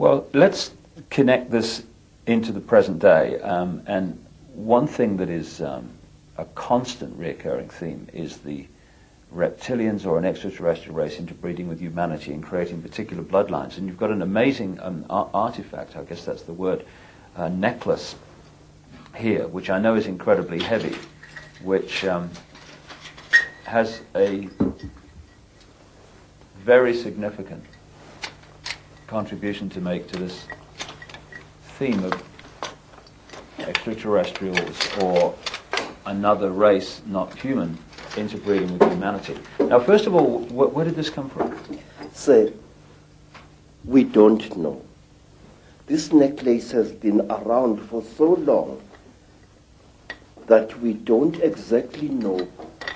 Well, let's connect this into the present day. And one thing that is a constant recurring theme is the reptilians or an extraterrestrial race interbreeding with humanity and creating particular bloodlines. And you've got an amazing artifact, I guess that's the word, necklace here, which I know is incredibly heavy, which has a very significant contribution to make to this theme of extraterrestrials or another race, not human, interbreeding with humanity. Now, first of all, where did this come from? Sir, we don't know. This necklace has been around for so long that we don't exactly know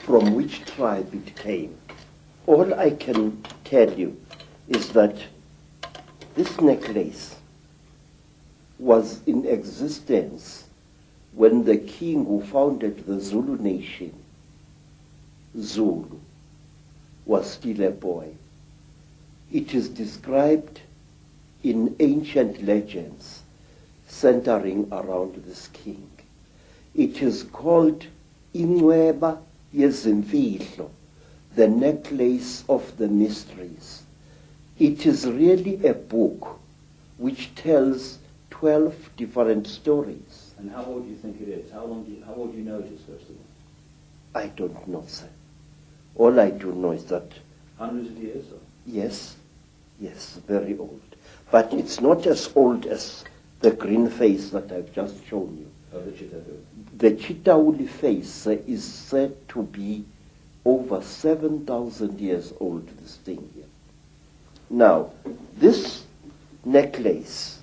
from which tribe it came. All I can tell you is that this necklace was in existence when the king who founded the Zulu nation, Zulu, was still a boy. It is described in ancient legends centering around this king. It is called Inweba Yezimfihlo, the necklace of the mysteries. It is really a book which tells 12 different stories. And how old do you think it is? How old do you know it is, first of all? I don't know, sir. All I do know is that... Hundreds of years? Or? Yes, very old. But it's not as old as the green face that I've just shown you. Oh, the Chitauri. The Chitauri face is said to be over 7,000 years old, this thing here. Now, this necklace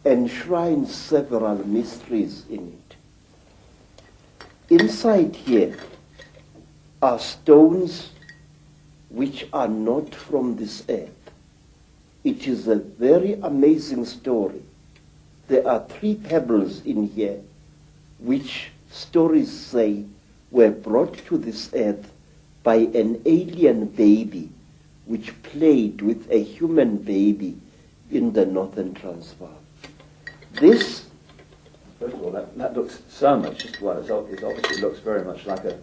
enshrines several mysteries in it. Inside here are stones which are not from this earth. It is a very amazing story. There are 3 pebbles in here which stories say were brought to this earth by an alien baby which played with a human baby in the northern Transvaal. This... First of all, that looks so much, well, it obviously looks very much like a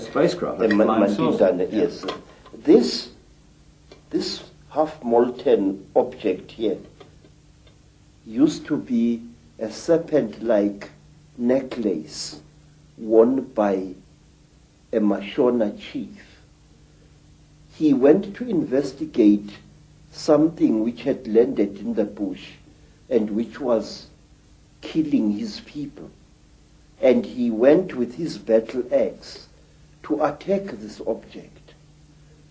spacecraft, like a flying saucer. Yes. This half-molten object here used to be a serpent-like necklace worn by a Mashona chief. He went to investigate something which had landed in the bush and which was killing his people. And he went with his battle axe to attack this object.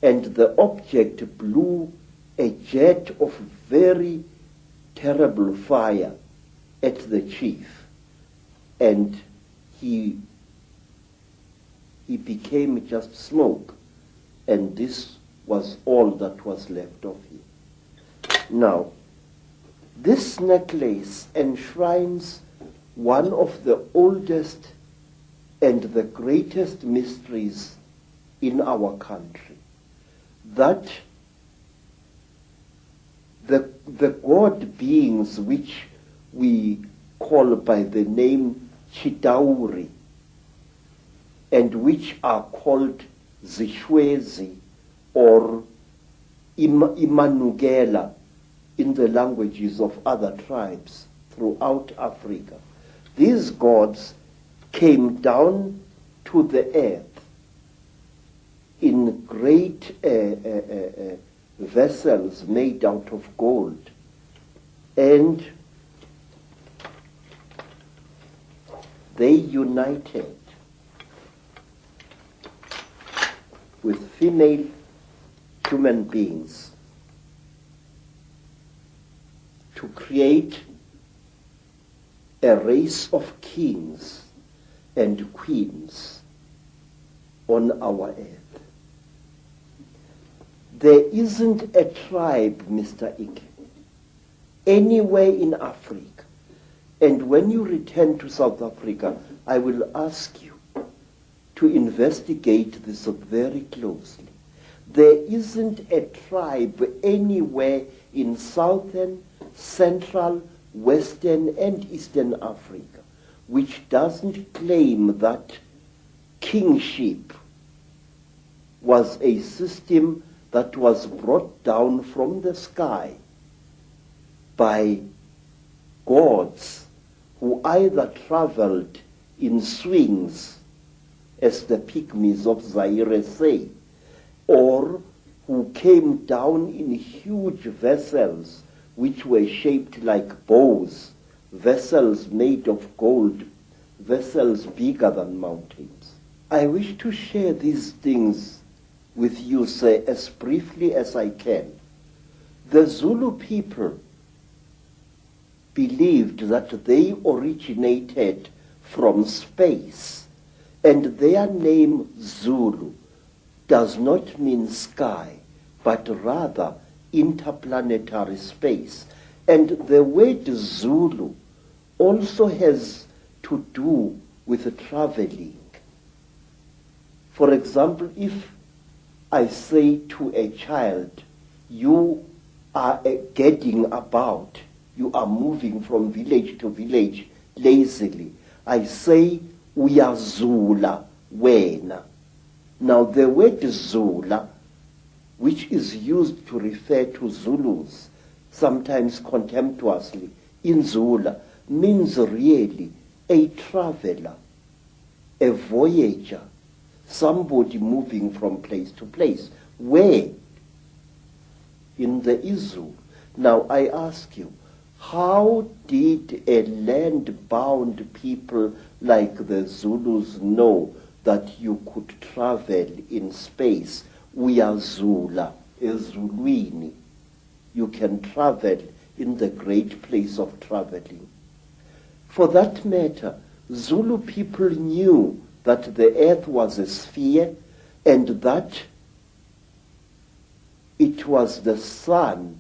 And the object blew a jet of very terrible fire at the chief. And he became just smoke. And this was all that was left of him. Now, this necklace enshrines one of the oldest and the greatest mysteries in our country. That the god beings which we call by the name Chitauri and which are called Zishwezi or Imanugela in the languages of other tribes throughout Africa. These gods came down to the earth in great vessels made out of gold, and they united with female human beings to create a race of kings and queens on our earth. There isn't a tribe, Mr. Icke, anywhere in Africa. And when you return to South Africa, I will ask you to investigate this very closely. There isn't a tribe anywhere in southern, central, western, and eastern Africa, which doesn't claim that kingship was a system that was brought down from the sky by gods who either traveled in swings, as the pygmies of Zaire say, or who came down in huge vessels which were shaped like bows, vessels made of gold, vessels bigger than mountains. I wish to share these things with you, sir, as briefly as I can. The Zulu people believed that they originated from space, and their name Zulu does not mean sky, but rather interplanetary space. And the word Zulu also has to do with traveling. For example, if I say to a child, you are getting about, you are moving from village to village lazily, I say, uyazula wena. Now the word Zula, which is used to refer to Zulus, sometimes contemptuously, in Zula, means really a traveler, a voyager, somebody moving from place to place. Where? In the Izu. Now I ask you, how did a land-bound people like the Zulus know that you could travel in space? Uyazula, ezulwini. You can travel in the great place of traveling. For that matter, Zulu people knew that the earth was a sphere and that it was the sun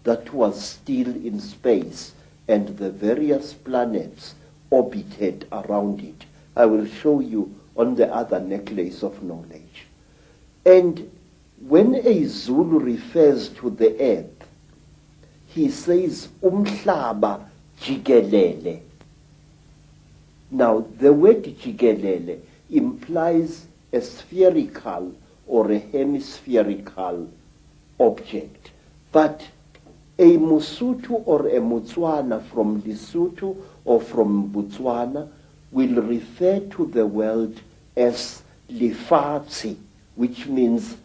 that was still in space and the various planets orbited around it. I will show you on the other necklace of knowledge. And when a Zulu refers to the earth, he says, umhlaba jikelele. Now, the word jikelele implies a spherical or a hemispherical object. But a Mosotho or a Motswana from Lesotho or from Botswana will refer to the world as lefatshe, which means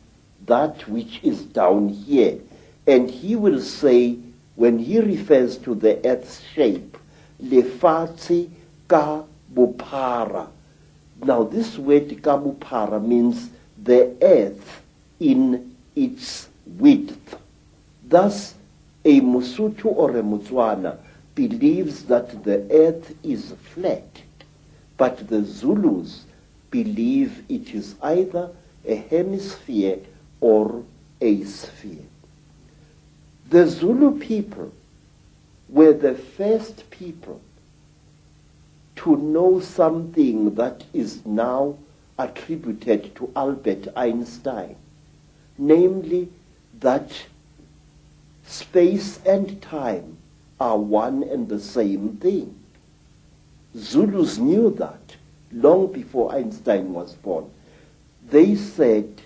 that which is down here. And he will say, when he refers to the earth's shape, lefatshe ka bophara. Now this word ka bophara means the earth in its width. Thus, a Mosotho or a Motswana believes that the earth is flat, but the Zulus believe it is either a hemisphere or a sphere. The Zulu people were the first people to know something that is now attributed to Albert Einstein, namely that space and time are one and the same thing. Zulus knew that long before Einstein was born. They said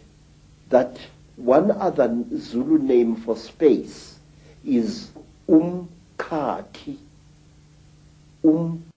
that one other Zulu name for space is umkhathi. Umkhathi.